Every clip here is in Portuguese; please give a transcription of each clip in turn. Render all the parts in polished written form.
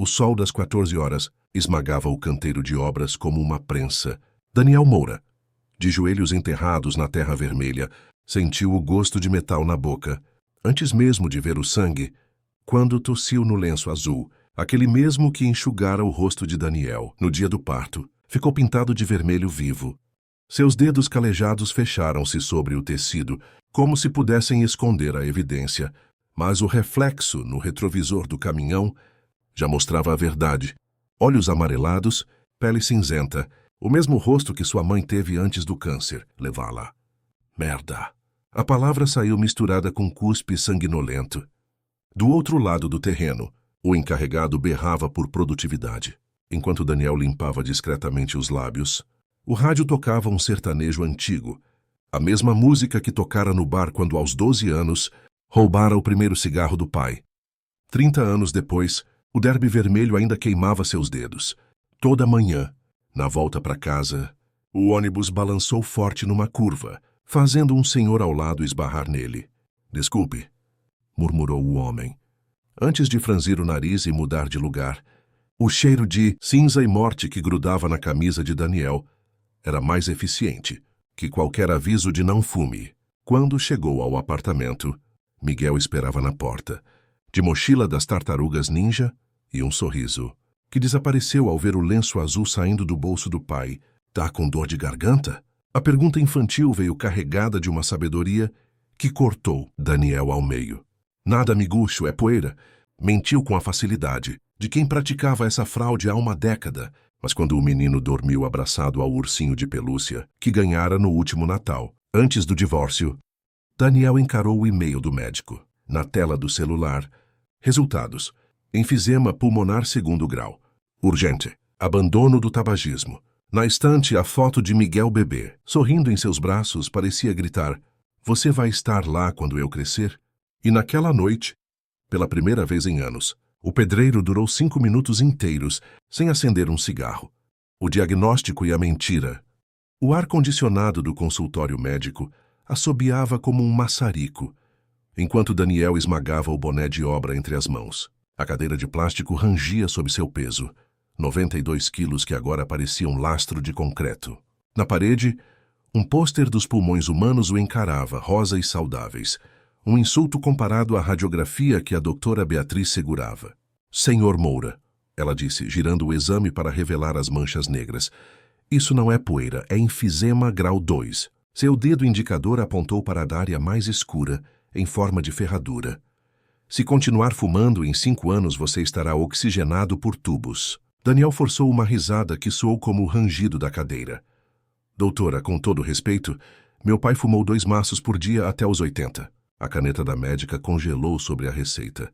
O sol das 14 horas esmagava o canteiro de obras como uma prensa. Daniel Moura, de joelhos enterrados na terra vermelha, sentiu o gosto de metal na boca, antes mesmo de ver o sangue, quando tossiu no lenço azul, aquele mesmo que enxugara o rosto de Daniel no dia do parto. Ficou pintado de vermelho vivo. Seus dedos calejados fecharam-se sobre o tecido, como se pudessem esconder a evidência, mas o reflexo no retrovisor do caminhão já mostrava a verdade. Olhos amarelados, pele cinzenta, o mesmo rosto que sua mãe teve antes do câncer levá-la. Merda. A palavra saiu misturada com cuspe sanguinolento. Do outro lado do terreno, o encarregado berrava por produtividade. Enquanto Daniel limpava discretamente os lábios, o rádio tocava um sertanejo antigo, a mesma música que tocara no bar quando, aos 12 anos, roubara o primeiro cigarro do pai. 30 anos depois, o derby vermelho ainda queimava seus dedos. Toda manhã, na volta para casa, o ônibus balançou forte numa curva, fazendo um senhor ao lado esbarrar nele. "Desculpe", murmurou o homem. Antes de franzir o nariz e mudar de lugar, o cheiro de cinza e morte que grudava na camisa de Daniel era mais eficiente que qualquer aviso de não fume. Quando chegou ao apartamento, Miguel esperava na porta, de mochila das tartarugas ninja e um sorriso, que desapareceu ao ver o lenço azul saindo do bolso do pai. "Tá com dor de garganta?" A pergunta infantil veio carregada de uma sabedoria que cortou Daniel ao meio. "Nada, miguxo, é poeira." Mentiu com a facilidade de quem praticava essa fraude há uma década, mas quando o menino dormiu abraçado ao ursinho de pelúcia que ganhara no último Natal, antes do divórcio, Daniel encarou o e-mail do médico. Na tela do celular, resultados: enfisema pulmonar 2º grau. Urgente. Abandono do tabagismo. Na estante, a foto de Miguel bebê, sorrindo em seus braços, parecia gritar: "Você vai estar lá quando eu crescer?" E naquela noite, pela primeira vez em anos, o pedreiro durou 5 minutos inteiros sem acender um cigarro. O diagnóstico e a mentira. O ar-condicionado do consultório médico assobiava como um maçarico, enquanto Daniel esmagava o boné de obra entre as mãos. A cadeira de plástico rangia sob seu peso, 92 quilos que agora pareciam lastro de concreto. Na parede, um pôster dos pulmões humanos o encarava, rosa e saudáveis, um insulto comparado à radiografia que a doutora Beatriz segurava. "Senhor Moura", ela disse, girando o exame para revelar as manchas negras. "Isso não é poeira, é enfisema grau 2. Seu dedo indicador apontou para a área mais escura, em forma de ferradura. Se continuar fumando, em 5 anos você estará oxigenado por tubos." Daniel forçou uma risada que soou como o rangido da cadeira. "Doutora, com todo respeito, meu pai fumou 2 maços por dia até os 80. A caneta da médica congelou sobre a receita.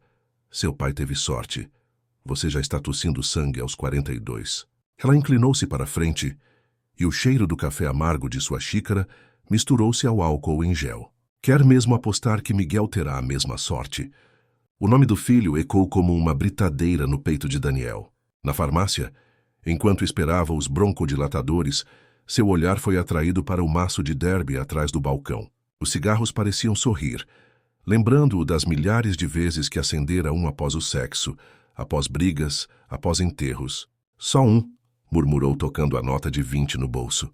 "Seu pai teve sorte. Você já está tossindo sangue aos 42. Ela inclinou-se para a frente e o cheiro do café amargo de sua xícara misturou-se ao álcool em gel. "Quer mesmo apostar que Miguel terá a mesma sorte?" O nome do filho ecoou como uma britadeira no peito de Daniel. Na farmácia, enquanto esperava os broncodilatadores, seu olhar foi atraído para o maço de derby atrás do balcão. Os cigarros pareciam sorrir, lembrando-o das milhares de vezes que acendera um após o sexo, após brigas, após enterros. "Só um", murmurou tocando a nota de 20 no bolso.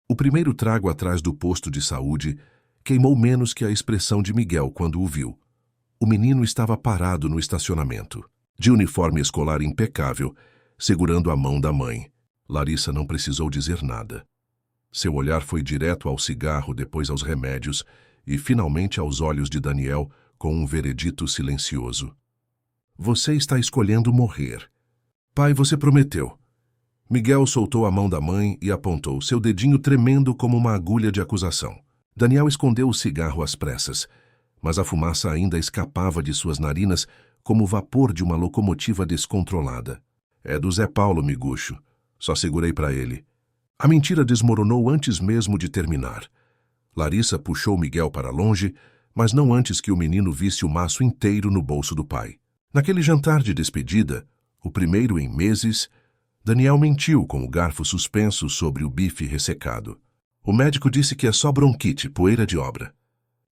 O primeiro trago atrás do posto de saúde queimou menos que a expressão de Miguel quando o viu. O menino estava parado no estacionamento, de uniforme escolar impecável, segurando a mão da mãe. Larissa não precisou dizer nada. Seu olhar foi direto ao cigarro, depois aos remédios e, finalmente, aos olhos de Daniel, com um veredito silencioso. "Você está escolhendo morrer. Pai, você prometeu." Miguel soltou a mão da mãe e apontou, seu dedinho tremendo como uma agulha de acusação. Daniel escondeu o cigarro às pressas, mas a fumaça ainda escapava de suas narinas como o vapor de uma locomotiva descontrolada. "É do Zé Paulo, miguxo. Só segurei para ele." A mentira desmoronou antes mesmo de terminar. Larissa puxou Miguel para longe, mas não antes que o menino visse o maço inteiro no bolso do pai. Naquele jantar de despedida, o primeiro em meses, Daniel mentiu com o garfo suspenso sobre o bife ressecado. "O médico disse que é só bronquite, poeira de obra."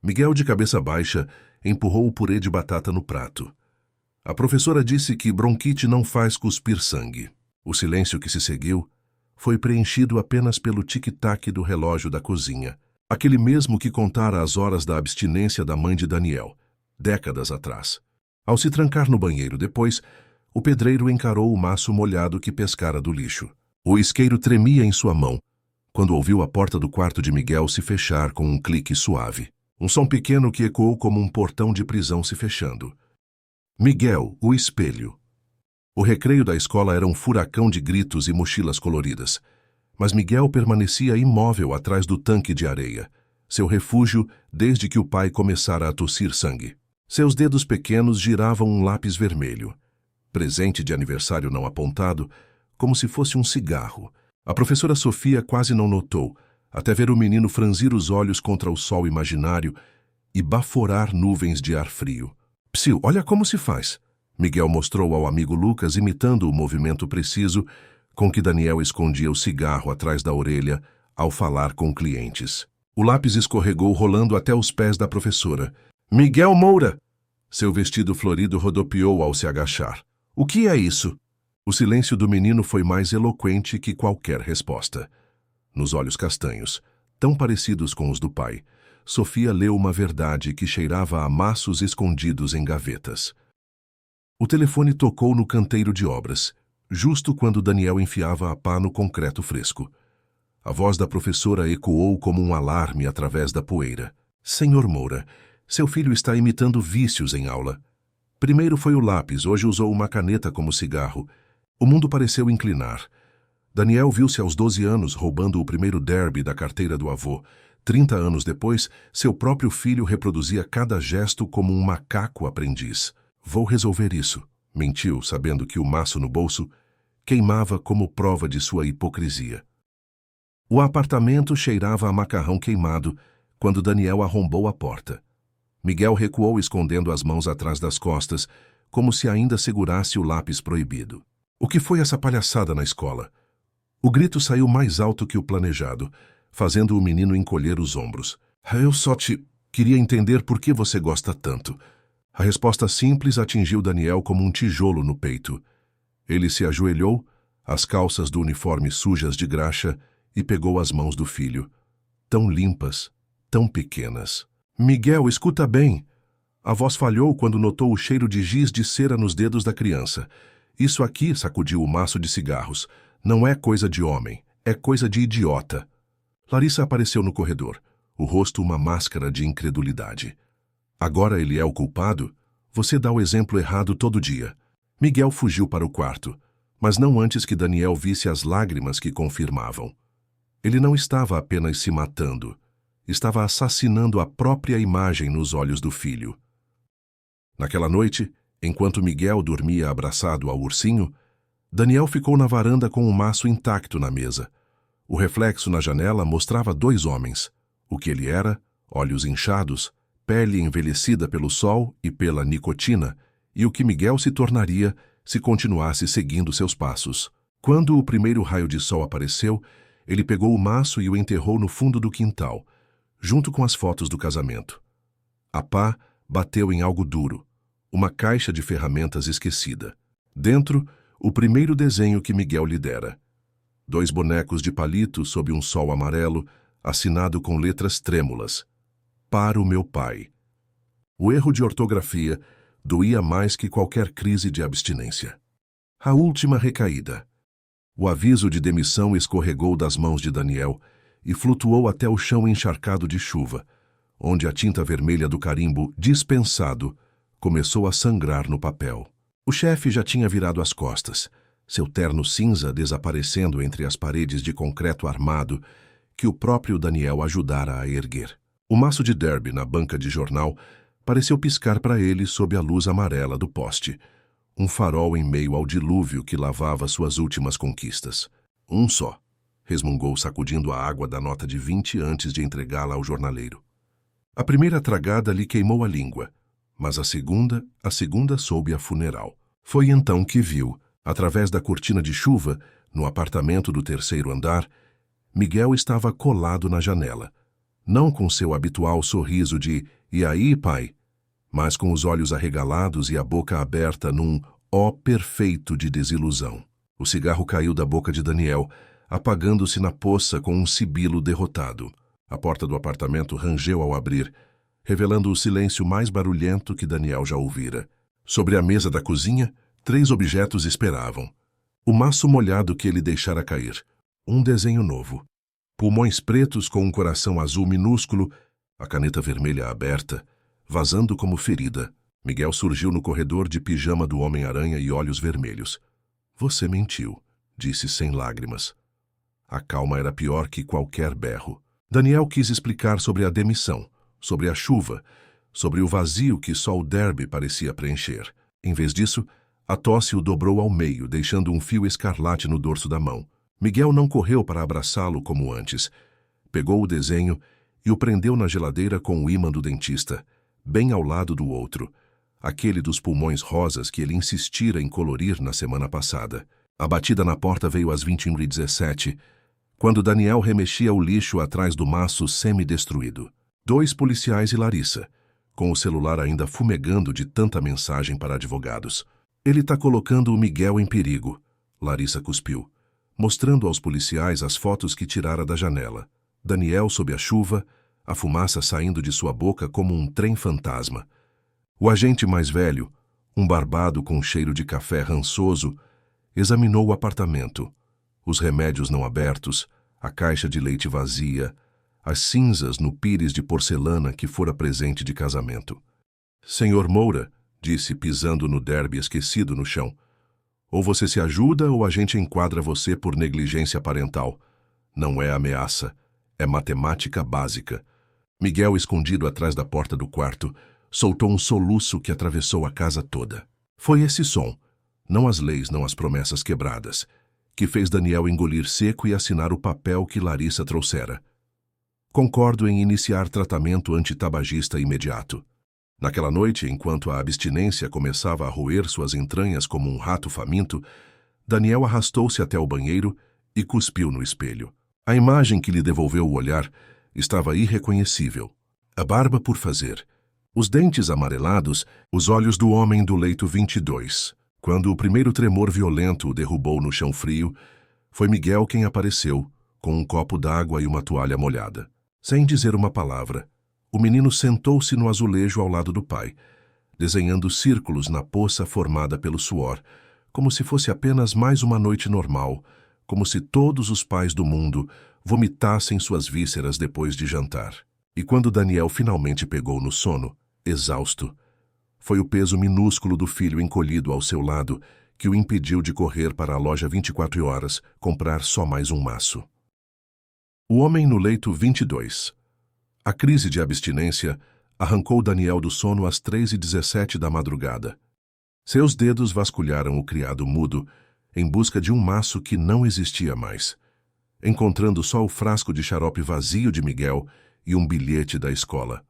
Miguel, de cabeça baixa, empurrou o purê de batata no prato. A professora disse que bronquite não faz cuspir sangue. O silêncio que se seguiu foi preenchido apenas pelo tic-tac do relógio da cozinha, aquele mesmo que contara as horas da abstinência da mãe de Daniel, décadas atrás. Ao se trancar no banheiro depois, o pedreiro encarou o maço molhado que pescara do lixo. O isqueiro tremia em sua mão quando ouviu a porta do quarto de Miguel se fechar com um clique suave. Um som pequeno que ecoou como um portão de prisão se fechando. Miguel, o espelho. O recreio da escola era um furacão de gritos e mochilas coloridas, mas Miguel permanecia imóvel atrás do tanque de areia, seu refúgio desde que o pai começara a tossir sangue. Seus dedos pequenos giravam um lápis vermelho, presente de aniversário não apontado, como se fosse um cigarro. A professora Sofia quase não notou, até ver o menino franzir os olhos contra o sol imaginário e baforar nuvens de ar frio. Psiu, olha como se faz. Miguel mostrou ao amigo Lucas, imitando o movimento preciso com que Daniel escondia o cigarro atrás da orelha ao falar com clientes. O lápis escorregou rolando até os pés da professora. Miguel Moura! Seu vestido florido rodopiou ao se agachar. O que é isso? O silêncio do menino foi mais eloquente que qualquer resposta. Nos olhos castanhos, tão parecidos com os do pai, Sofia leu uma verdade que cheirava a maços escondidos em gavetas. O telefone tocou no canteiro de obras, justo quando Daniel enfiava a pá no concreto fresco. A voz da professora ecoou como um alarme através da poeira. Senhor Moura, seu filho está imitando vícios em aula. Primeiro foi o lápis, hoje usou uma caneta como cigarro. O mundo pareceu inclinar. Daniel viu-se aos 12 anos roubando o primeiro derby da carteira do avô. 30 anos depois, seu próprio filho reproduzia cada gesto como um macaco aprendiz. Vou resolver isso, mentiu, sabendo que o maço no bolso queimava como prova de sua hipocrisia. O apartamento cheirava a macarrão queimado quando Daniel arrombou a porta. Miguel recuou escondendo as mãos atrás das costas, como se ainda segurasse o lápis proibido. O que foi essa palhaçada na escola? O grito saiu mais alto que o planejado, fazendo o menino encolher os ombros. Eu só queria entender por que você gosta tanto. A resposta simples atingiu Daniel como um tijolo no peito. Ele se ajoelhou, as calças do uniforme sujas de graxa, e pegou as mãos do filho. Tão limpas, tão pequenas. Miguel, escuta bem. A voz falhou quando notou o cheiro de giz de cera nos dedos da criança. Isso aqui, sacudiu o maço de cigarros, não é coisa de homem, é coisa de idiota. Larissa apareceu no corredor, o rosto uma máscara de incredulidade. Agora ele é o culpado? Você dá o exemplo errado todo dia. Miguel fugiu para o quarto, mas não antes que Daniel visse as lágrimas que confirmavam. Ele não estava apenas se matando, estava assassinando a própria imagem nos olhos do filho. Naquela noite, enquanto Miguel dormia abraçado ao ursinho, Daniel ficou na varanda com o maço intacto na mesa. O reflexo na janela mostrava 2 homens. O que ele era, olhos inchados, pele envelhecida pelo sol e pela nicotina, e o que Miguel se tornaria se continuasse seguindo seus passos. Quando o primeiro raio de sol apareceu, ele pegou o maço e o enterrou no fundo do quintal, junto com as fotos do casamento. A pá bateu em algo duro, uma caixa de ferramentas esquecida. Dentro, o primeiro desenho que Miguel lhe dera. 2 bonecos de palito sob um sol amarelo, assinado com letras trêmulas. Para o meu pai. O erro de ortografia doía mais que qualquer crise de abstinência. A última recaída. O aviso de demissão escorregou das mãos de Daniel e flutuou até o chão encharcado de chuva, onde a tinta vermelha do carimbo dispensado começou a sangrar no papel. O chefe já tinha virado as costas, seu terno cinza desaparecendo entre as paredes de concreto armado que o próprio Daniel ajudara a erguer. O maço de derby na banca de jornal pareceu piscar para ele sob a luz amarela do poste, um farol em meio ao dilúvio que lavava suas últimas conquistas. Um só, resmungou sacudindo a água da nota de 20 antes de entregá-la ao jornaleiro. A primeira tragada lhe queimou a língua, mas a segunda soube a funeral. Foi então que viu, através da cortina de chuva, no apartamento do 3º andar, Miguel estava colado na janela, não com seu habitual sorriso de "E aí, pai?", mas com os olhos arregalados e a boca aberta num ó perfeito de desilusão. O cigarro caiu da boca de Daniel, apagando-se na poça com um sibilo derrotado. A porta do apartamento rangeu ao abrir, revelando o silêncio mais barulhento que Daniel já ouvira. Sobre a mesa da cozinha, 3 objetos esperavam. O maço molhado que ele deixara cair, um desenho novo. Pulmões pretos com um coração azul minúsculo, a caneta vermelha aberta, vazando como ferida. Miguel surgiu no corredor de pijama do Homem-Aranha e olhos vermelhos. Você mentiu, disse sem lágrimas. A calma era pior que qualquer berro. Daniel quis explicar sobre a demissão, sobre a chuva, sobre o vazio que só o derby parecia preencher. Em vez disso, a tosse o dobrou ao meio, deixando um fio escarlate no dorso da mão. Miguel não correu para abraçá-lo como antes. Pegou o desenho e o prendeu na geladeira com o ímã do dentista, bem ao lado do outro, aquele dos pulmões rosas que ele insistira em colorir na semana passada. A batida na porta veio às 21h17, quando Daniel remexia o lixo atrás do maço semi-destruído. 2 policiais e Larissa, com o celular ainda fumegando de tanta mensagem para advogados. Ele tá colocando o Miguel em perigo, Larissa cuspiu, mostrando aos policiais as fotos que tirara da janela. Daniel sob a chuva, a fumaça saindo de sua boca como um trem fantasma. O agente mais velho, um barbado com cheiro de café rançoso, examinou o apartamento. Os remédios não abertos, a caixa de leite vazia, as cinzas no pires de porcelana que fora presente de casamento. Senhor Moura, disse pisando no derby esquecido no chão, ou você se ajuda ou a gente enquadra você por negligência parental. Não é ameaça, é matemática básica. Miguel, escondido atrás da porta do quarto, soltou um soluço que atravessou a casa toda. Foi esse som, não as leis, não as promessas quebradas, que fez Daniel engolir seco e assinar o papel que Larissa trouxera. Concordo em iniciar tratamento antitabagista imediato. Naquela noite, enquanto a abstinência começava a roer suas entranhas como um rato faminto, Daniel arrastou-se até o banheiro e cuspiu no espelho. A imagem que lhe devolveu o olhar estava irreconhecível. A barba por fazer, os dentes amarelados, os olhos do homem do leito 22. Quando o primeiro tremor violento o derrubou no chão frio, foi Miguel quem apareceu, com um copo d'água e uma toalha molhada. Sem dizer uma palavra, o menino sentou-se no azulejo ao lado do pai, desenhando círculos na poça formada pelo suor, como se fosse apenas mais uma noite normal, como se todos os pais do mundo vomitassem suas vísceras depois de jantar. E quando Daniel finalmente pegou no sono, exausto, foi o peso minúsculo do filho encolhido ao seu lado que o impediu de correr para a loja 24 horas comprar só mais um maço. O homem no leito 22. A crise de abstinência arrancou Daniel do sono às 3h17 da madrugada. Seus dedos vasculharam o criado mudo em busca de um maço que não existia mais, encontrando só o frasco de xarope vazio de Miguel e um bilhete da escola.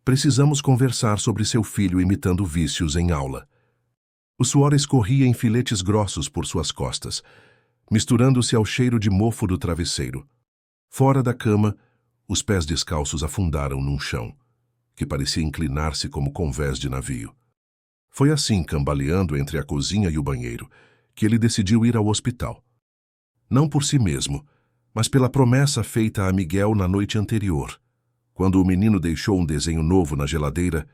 Precisamos conversar sobre seu filho imitando vícios em aula. O suor escorria em filetes grossos por suas costas, misturando-se ao cheiro de mofo do travesseiro. Fora da cama, os pés descalços afundaram num chão, que parecia inclinar-se como convés de navio. Foi assim, cambaleando entre a cozinha e o banheiro, que ele decidiu ir ao hospital. Não por si mesmo, mas pela promessa feita a Miguel na noite anterior, quando o menino deixou um desenho novo na geladeira.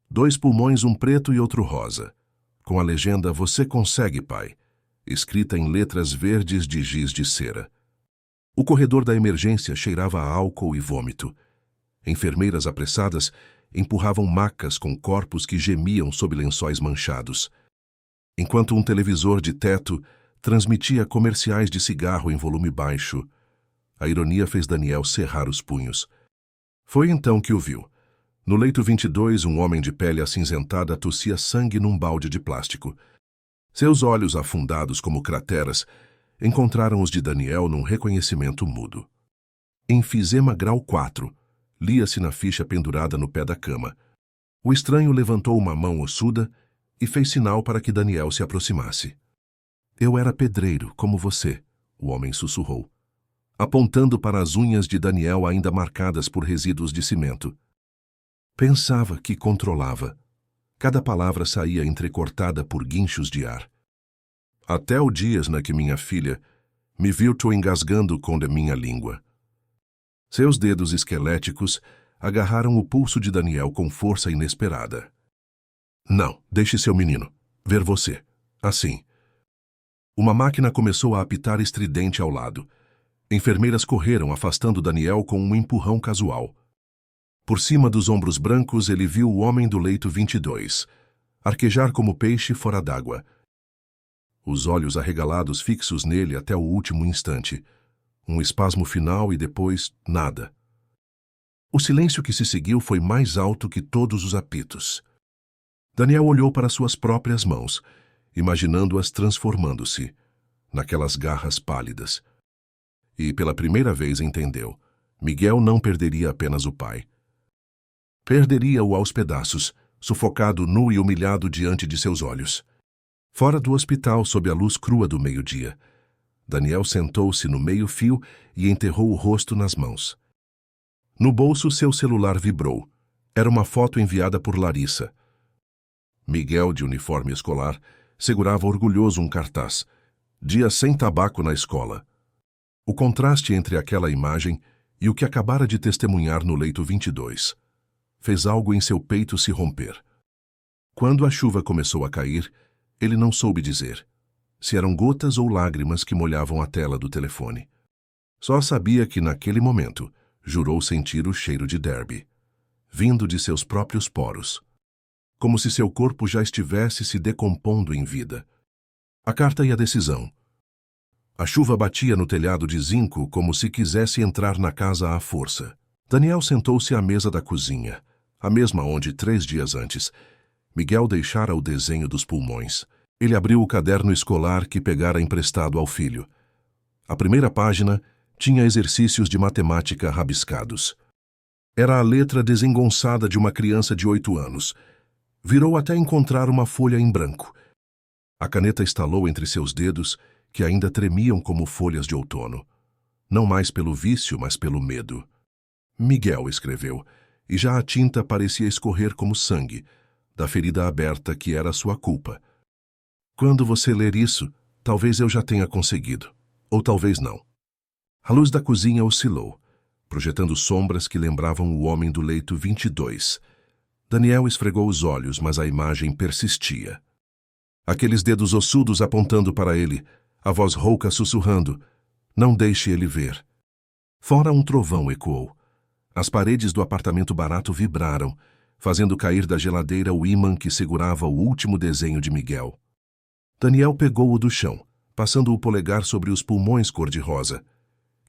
2 pulmões, um preto e outro rosa, com a legenda "Você consegue, pai", escrita em letras verdes de giz de cera. O corredor da emergência cheirava a álcool e vômito. Enfermeiras apressadas empurravam macas com corpos que gemiam sob lençóis manchados, enquanto um televisor de teto transmitia comerciais de cigarro em volume baixo. A ironia fez Daniel cerrar os punhos. Foi então que o viu. No leito 22, um homem de pele acinzentada tossia sangue num balde de plástico. Seus olhos, afundados como crateras, encontraram os de Daniel num reconhecimento mudo. Enfisema grau 4, lia-se na ficha pendurada no pé da cama. O estranho levantou uma mão ossuda e fez sinal para que Daniel se aproximasse. Eu era pedreiro, como você, o homem sussurrou, apontando para as unhas de Daniel ainda marcadas por resíduos de cimento. Pensava que controlava. Cada palavra saía entrecortada por guinchos de ar. Até o dia na que minha filha me viu engasgando com a minha língua. Seus dedos esqueléticos agarraram o pulso de Daniel com força inesperada. Não, deixe seu menino ver você. Assim. Uma máquina começou a apitar estridente ao lado. Enfermeiras correram, afastando Daniel com um empurrão casual. Por cima dos ombros brancos, ele viu o homem do leito 22, arquejar como peixe fora d'água. Os olhos arregalados fixos nele até o último instante. Um espasmo final e depois nada. O silêncio que se seguiu foi mais alto que todos os apitos. Daniel olhou para suas próprias mãos, imaginando-as transformando-se naquelas garras pálidas. E pela primeira vez entendeu. Miguel não perderia apenas o pai. Perderia-o aos pedaços, sufocado nu e humilhado diante de seus olhos. Fora do hospital, sob a luz crua do meio-dia, Daniel sentou-se no meio-fio e enterrou o rosto nas mãos. No bolso, seu celular vibrou. Era uma foto enviada por Larissa. Miguel, de uniforme escolar, segurava orgulhoso um cartaz. Dia sem tabaco na escola. O contraste entre aquela imagem e o que acabara de testemunhar no leito 22 fez algo em seu peito se romper. Quando a chuva começou a cair, ele não soube dizer se eram gotas ou lágrimas que molhavam a tela do telefone. Só sabia que, naquele momento, jurou sentir o cheiro de Derby, vindo de seus próprios poros, como se seu corpo já estivesse se decompondo em vida. A carta e a decisão. A chuva batia no telhado de zinco como se quisesse entrar na casa à força. Daniel sentou-se à mesa da cozinha, a mesma onde, 3 dias antes, Miguel deixara o desenho dos pulmões. Ele abriu o caderno escolar que pegara emprestado ao filho. A primeira página tinha exercícios de matemática rabiscados. Era a letra desengonçada de uma criança de 8 anos. Virou até encontrar uma folha em branco. A caneta estalou entre seus dedos, que ainda tremiam como folhas de outono. Não mais pelo vício, mas pelo medo. Miguel escreveu, e já a tinta parecia escorrer como sangue, da ferida aberta que era sua culpa. Quando você ler isso, talvez eu já tenha conseguido, ou talvez não. A luz da cozinha oscilou, projetando sombras que lembravam o homem do leito 22. Daniel esfregou os olhos, mas a imagem persistia. Aqueles dedos ossudos apontando para ele, a voz rouca sussurrando, não deixe ele ver. Fora um trovão ecoou. As paredes do apartamento barato vibraram, fazendo cair da geladeira o ímã que segurava o último desenho de Miguel. Daniel pegou-o do chão, passando o polegar sobre os pulmões cor-de-rosa,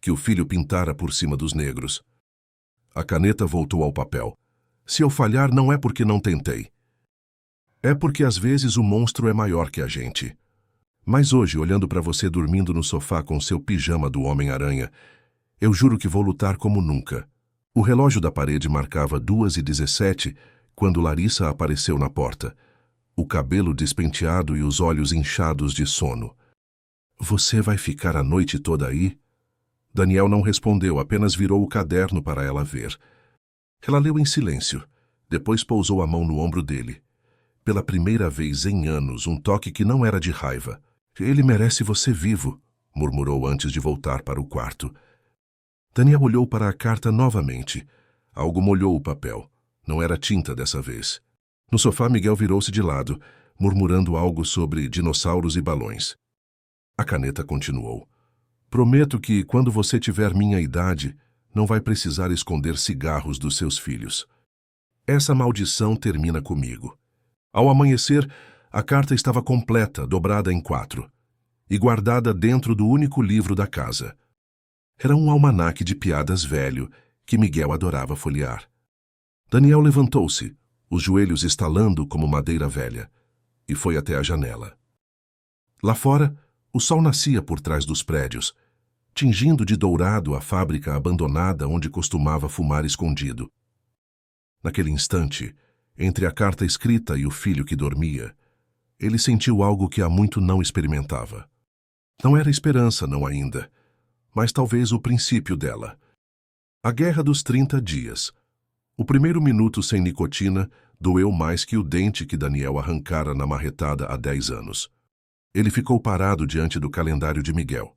que o filho pintara por cima dos negros. A caneta voltou ao papel. Se eu falhar, não é porque não tentei. É porque às vezes o monstro é maior que a gente. Mas hoje, olhando para você dormindo no sofá com seu pijama do Homem-Aranha, eu juro que vou lutar como nunca. O relógio da parede marcava 2h17 quando Larissa apareceu na porta, o cabelo despenteado e os olhos inchados de sono. Você vai ficar a noite toda aí? Daniel não respondeu, apenas virou o caderno para ela ver. Ela leu em silêncio, depois pousou a mão no ombro dele. Pela primeira vez em anos, um toque que não era de raiva. Ele merece você vivo, murmurou antes de voltar para o quarto. Daniel olhou para a carta novamente. Algo molhou o papel. Não era tinta dessa vez. No sofá, Miguel virou-se de lado, murmurando algo sobre dinossauros e balões. A caneta continuou. Prometo que, quando você tiver minha idade, não vai precisar esconder cigarros dos seus filhos. Essa maldição termina comigo. Ao amanhecer, a carta estava completa, dobrada em 4, e guardada dentro do único livro da casa. Era um almanaque de piadas velho que Miguel adorava folhear. Daniel levantou-se, os joelhos estalando como madeira velha, e foi até a janela. Lá fora, o sol nascia por trás dos prédios, tingindo de dourado a fábrica abandonada onde costumava fumar escondido. Naquele instante, entre a carta escrita e o filho que dormia, ele sentiu algo que há muito não experimentava. Não era esperança, não ainda, mas talvez o princípio dela. A Guerra dos 30 Dias. O primeiro minuto sem nicotina doeu mais que o dente que Daniel arrancara na marretada há 10 anos. Ele ficou parado diante do calendário de Miguel,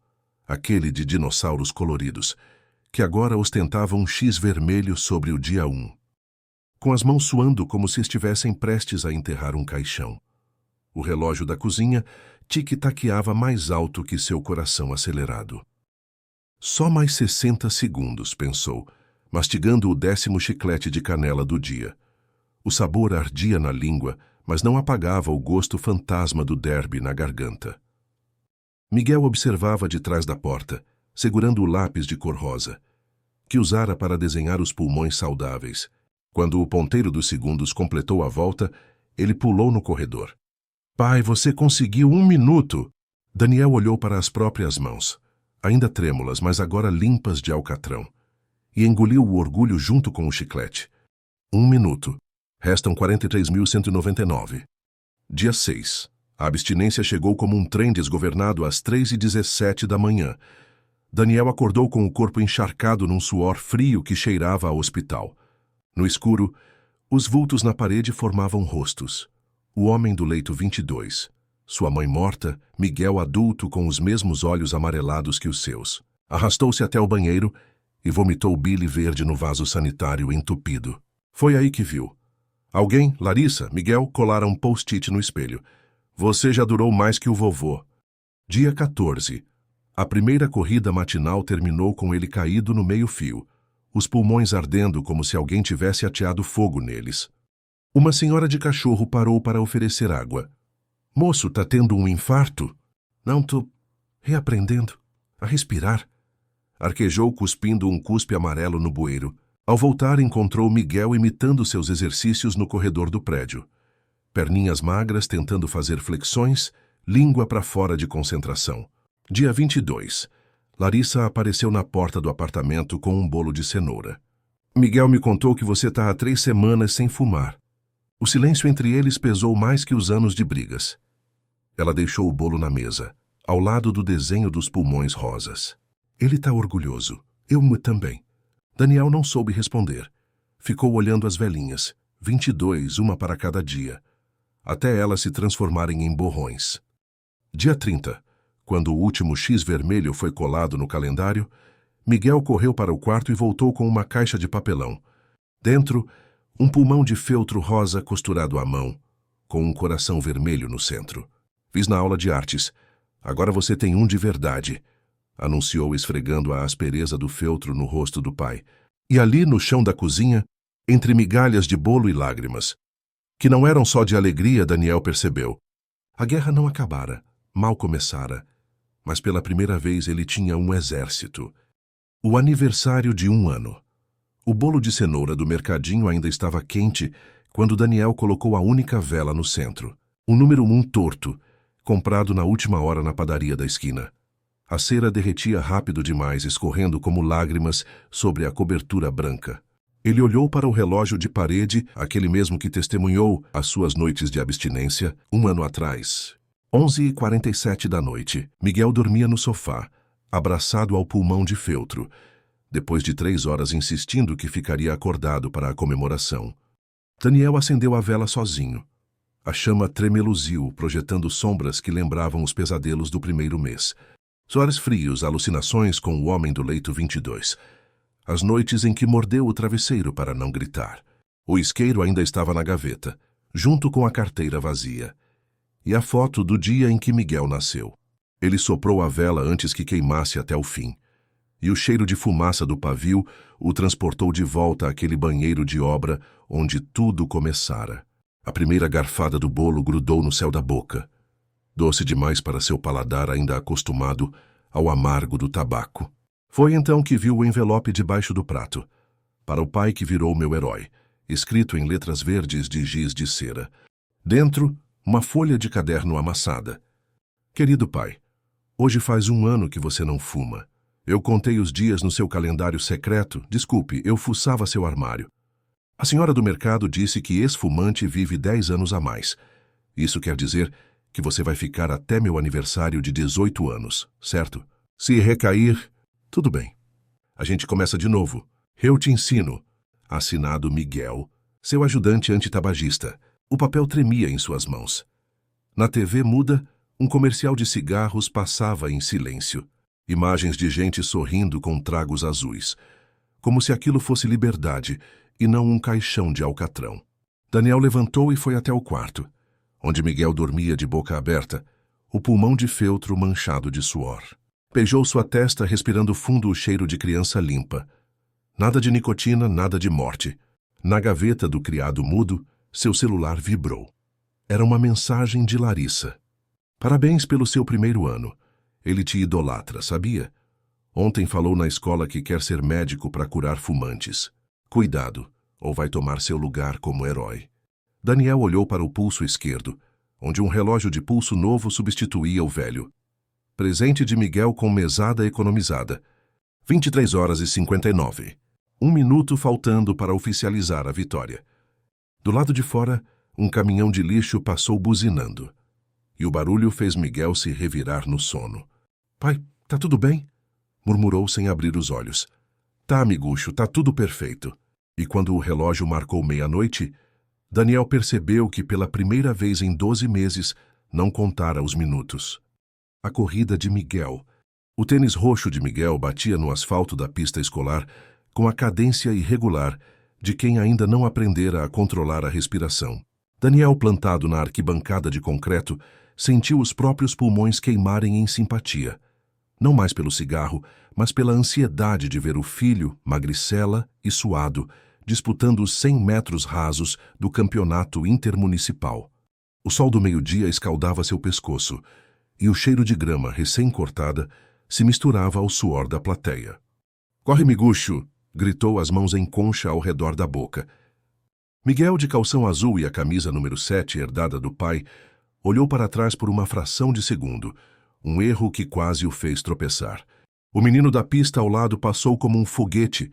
aquele de dinossauros coloridos, que agora ostentava um X vermelho sobre o dia 1. Com as mãos suando como se estivessem prestes a enterrar um caixão. O relógio da cozinha tic-taqueava mais alto que seu coração acelerado. Só mais 60 segundos, pensou, mastigando o 10º chiclete de canela do dia. O sabor ardia na língua, mas não apagava o gosto fantasma do derby na garganta. Miguel observava de trás da porta, segurando o lápis de cor rosa, que usara para desenhar os pulmões saudáveis. Quando o ponteiro dos segundos completou a volta, ele pulou no corredor. Pai, você conseguiu 1 minuto! Daniel olhou para as próprias mãos, ainda trêmulas, mas agora limpas de alcatrão, e engoliu o orgulho junto com o chiclete. 1 minuto. Restam 43.199. Dia 6. A abstinência chegou como um trem desgovernado às 3h17 da manhã. Daniel acordou com o corpo encharcado num suor frio que cheirava a hospital. No escuro, os vultos na parede formavam rostos. O homem do leito 22, sua mãe morta, Miguel adulto com os mesmos olhos amarelados que os seus. Arrastou-se até o banheiro e vomitou bile verde no vaso sanitário entupido. Foi aí que viu. Alguém, Larissa, Miguel, colara um post-it no espelho. Você já durou mais que o vovô. Dia 14. A primeira corrida matinal terminou com ele caído no meio-fio, os pulmões ardendo como se alguém tivesse ateado fogo neles. Uma senhora de cachorro parou para oferecer água. Moço, tá tendo um infarto? Não, tô reaprendendo a respirar. Arquejou cuspindo um cuspe amarelo no bueiro. Ao voltar, encontrou Miguel imitando seus exercícios no corredor do prédio. Perninhas magras tentando fazer flexões, língua para fora de concentração. Dia 22. Larissa apareceu na porta do apartamento com um bolo de cenoura. Miguel me contou que você tá há 3 semanas sem fumar. O silêncio entre eles pesou mais que os anos de brigas. Ela deixou o bolo na mesa, ao lado do desenho dos pulmões rosas. Ele tá orgulhoso. Eu também. Daniel não soube responder. Ficou olhando as velhinhas, 22, uma para cada dia, até elas se transformarem em borrões. Dia 30, quando o último X vermelho foi colado no calendário, Miguel correu para o quarto e voltou com uma caixa de papelão. Dentro, um pulmão de feltro rosa costurado à mão, com um coração vermelho no centro. Fiz na aula de artes. Agora você tem um de verdade, anunciou esfregando a aspereza do feltro no rosto do pai. E ali no chão da cozinha, entre migalhas de bolo e lágrimas, que não eram só de alegria, Daniel percebeu. A guerra não acabara, mal começara, mas pela primeira vez ele tinha um exército. O aniversário de 1 ano. O bolo de cenoura do mercadinho ainda estava quente quando Daniel colocou a única vela no centro. O número 1 torto, comprado na última hora na padaria da esquina. A cera derretia rápido demais, escorrendo como lágrimas sobre a cobertura branca. Ele olhou para o relógio de parede, aquele mesmo que testemunhou as suas noites de abstinência 1 ano atrás. 11h47 da noite. Miguel dormia no sofá, abraçado ao pulmão de feltro, depois de 3 horas insistindo que ficaria acordado para a comemoração. Daniel acendeu a vela sozinho. A chama tremeluziu, projetando sombras que lembravam os pesadelos do primeiro mês. Suores frios, alucinações com o homem do leito 22. As noites em que mordeu o travesseiro para não gritar. O isqueiro ainda estava na gaveta, junto com a carteira vazia. E a foto do dia em que Miguel nasceu. Ele soprou a vela antes que queimasse até o fim. E o cheiro de fumaça do pavio o transportou de volta àquele banheiro de obra onde tudo começara. A primeira garfada do bolo grudou no céu da boca. Doce demais para seu paladar ainda acostumado ao amargo do tabaco. Foi então que viu o envelope debaixo do prato. Para o pai que virou meu herói, escrito em letras verdes de giz de cera. Dentro, uma folha de caderno amassada. Querido pai, hoje faz 1 ano que você não fuma. Eu contei os dias no seu calendário secreto. Desculpe, eu fuçava seu armário. A senhora do mercado disse que ex-fumante vive 10 anos a mais. Isso quer dizer que você vai ficar até meu aniversário de 18 anos, certo? Se recair, tudo bem. A gente começa de novo. Eu te ensino. assinado Miguel, seu ajudante antitabagista. O papel tremia em suas mãos. Na TV muda, um comercial de cigarros passava em silêncio. Imagens de gente sorrindo com tragos azuis. Como se aquilo fosse liberdade e não um caixão de alcatrão. Daniel levantou e foi até o quarto, onde Miguel dormia de boca aberta, o pulmão de feltro manchado de suor. Beijou sua testa, respirando fundo o cheiro de criança limpa. Nada de nicotina, nada de morte. Na gaveta do criado mudo, seu celular vibrou. Era uma mensagem de Larissa. Parabéns pelo seu primeiro ano. Ele te idolatra, sabia? Ontem falou na escola que quer ser médico para curar fumantes. Cuidado, ou vai tomar seu lugar como herói. Daniel olhou para o pulso esquerdo, onde um relógio de pulso novo substituía o velho. Presente de Miguel com mesada economizada. 23h59. 1 minuto faltando para oficializar a vitória. Do lado de fora, um caminhão de lixo passou buzinando. E o barulho fez Miguel se revirar no sono. Pai, tá tudo bem? Murmurou sem abrir os olhos. Tá, amigucho, tá tudo perfeito. E quando o relógio marcou meia-noite, Daniel percebeu que pela primeira vez em 12 meses não contara os minutos. A corrida de Miguel. O tênis roxo de Miguel batia no asfalto da pista escolar com a cadência irregular de quem ainda não aprendera a controlar a respiração. Daniel, plantado na arquibancada de concreto, sentiu os próprios pulmões queimarem em simpatia. Não mais pelo cigarro, mas pela ansiedade de ver o filho, magricela e suado, disputando os 100 metros rasos do campeonato intermunicipal. O sol do meio-dia escaldava seu pescoço, e o cheiro de grama recém-cortada se misturava ao suor da plateia. "Corre, miguxo!" gritou, as mãos em concha ao redor da boca. Miguel, de calção azul e a camisa número 7, herdada do pai, olhou para trás por uma fração de segundo, um erro que quase o fez tropeçar. O menino da pista ao lado passou como um foguete,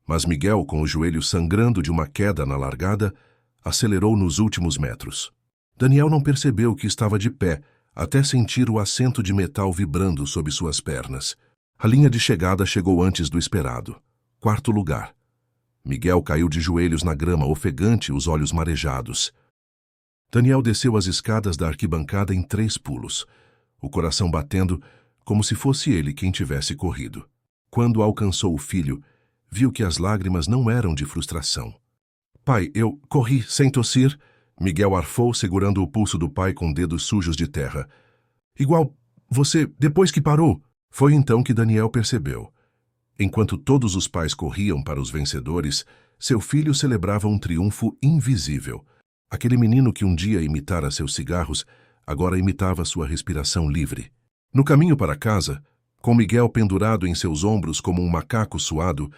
mas Miguel, com o joelho sangrando de uma queda na largada, acelerou nos últimos metros. Daniel não percebeu que estava de pé, até sentir o assento de metal vibrando sob suas pernas. A linha de chegada chegou antes do esperado. 4º lugar. Miguel caiu de joelhos na grama, ofegante, os olhos marejados. Daniel desceu as escadas da arquibancada em 3 pulos, o coração batendo como se fosse ele quem tivesse corrido. Quando alcançou o filho, viu que as lágrimas não eram de frustração. "Pai, eu corri sem tossir", Miguel arfou, segurando o pulso do pai com dedos sujos de terra. "Igual você, depois que parou." Foi então que Daniel percebeu. Enquanto todos os pais corriam para os vencedores, seu filho celebrava um triunfo invisível. Aquele menino que um dia imitara seus cigarros, agora imitava sua respiração livre. No caminho para casa, com Miguel pendurado em seus ombros como um macaco suado,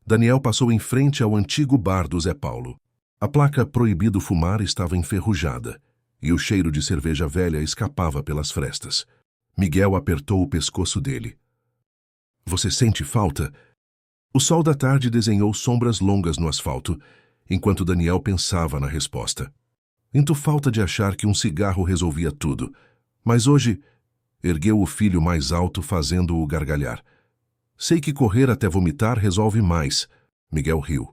Daniel passou em frente ao antigo bar do Zé Paulo. A placa "Proibido fumar" estava enferrujada, e o cheiro de cerveja velha escapava pelas frestas. Miguel apertou o pescoço dele. "Você sente falta?" O sol da tarde desenhou sombras longas no asfalto, enquanto Daniel pensava na resposta. "Sinto falta de achar que um cigarro resolvia tudo, mas hoje..." Ergueu o filho mais alto, fazendo-o gargalhar. "Sei que correr até vomitar resolve mais." Miguel riu,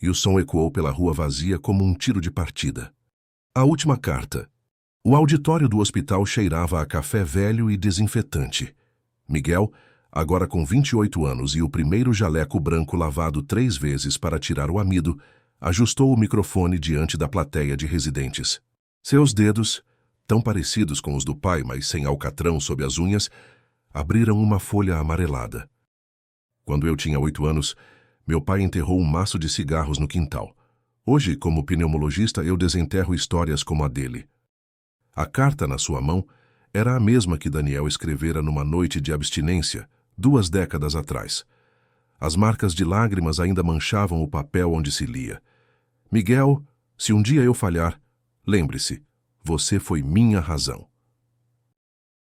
e o som ecoou pela rua vazia como um tiro de partida. A última carta. O auditório do hospital cheirava a café velho e desinfetante. Miguel, agora com 28 anos e o primeiro jaleco branco lavado 3 vezes para tirar o amido, ajustou o microfone diante da plateia de residentes. Seus dedos, tão parecidos com os do pai, mas sem alcatrão sob as unhas, abriram uma folha amarelada. "Quando eu tinha 8 anos, meu pai enterrou um maço de cigarros no quintal. Hoje, como pneumologista, eu desenterro histórias como a dele." A carta na sua mão era a mesma que Daniel escrevera numa noite de abstinência, 2 décadas atrás. As marcas de lágrimas ainda manchavam o papel onde se lia. "Miguel, se um dia eu falhar, lembre-se, você foi minha razão."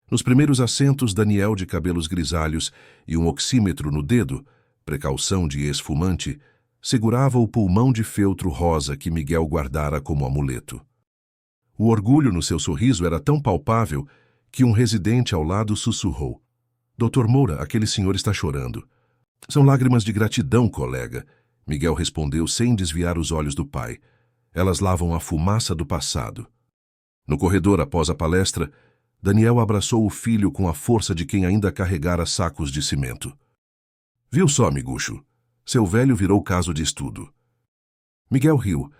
Nos primeiros assentos, Daniel, de cabelos grisalhos e um oxímetro no dedo, precaução de ex-fumante, segurava o pulmão de feltro rosa que Miguel guardara como amuleto. O orgulho no seu sorriso era tão palpável que um residente ao lado sussurrou: "Dr. Moura, aquele senhor está chorando." "São lágrimas de gratidão, colega." Miguel respondeu sem desviar os olhos do pai. Elas lavam a fumaça do passado. No corredor, após a palestra, Daniel abraçou o filho com a força de quem ainda carregara sacos de cimento. Viu só, miguxo? Seu velho virou caso de estudo. Miguel riu,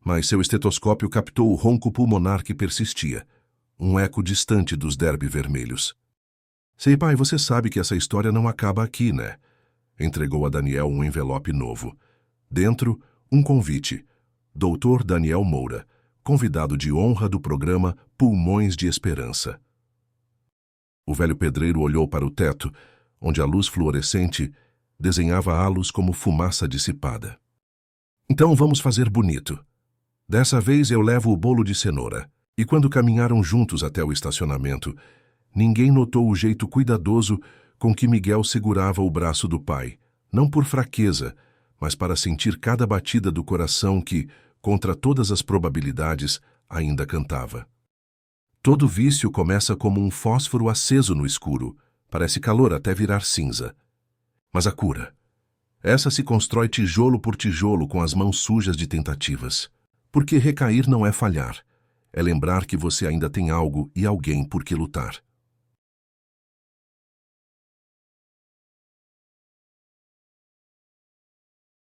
mas seu estetoscópio captou o ronco pulmonar que persistia, um eco distante dos derby vermelhos. Sei, pai, você sabe que essa história não acaba aqui, né? Entregou a Daniel um envelope novo. Dentro, um convite. Doutor Daniel Moura, convidado de honra do programa Pulmões de Esperança. O velho pedreiro olhou para o teto, onde a luz fluorescente desenhava halos como fumaça dissipada. Então vamos fazer bonito. Dessa vez eu levo o bolo de cenoura. E quando caminharam juntos até o estacionamento, ninguém notou o jeito cuidadoso com que Miguel segurava o braço do pai, não por fraqueza, mas para sentir cada batida do coração que, contra todas as probabilidades, ainda cantava. Todo vício começa como um fósforo aceso no escuro, parece calor até virar cinza. Mas a cura? Essa se constrói tijolo por tijolo com as mãos sujas de tentativas. Porque recair não é falhar, é lembrar que você ainda tem algo e alguém por que lutar.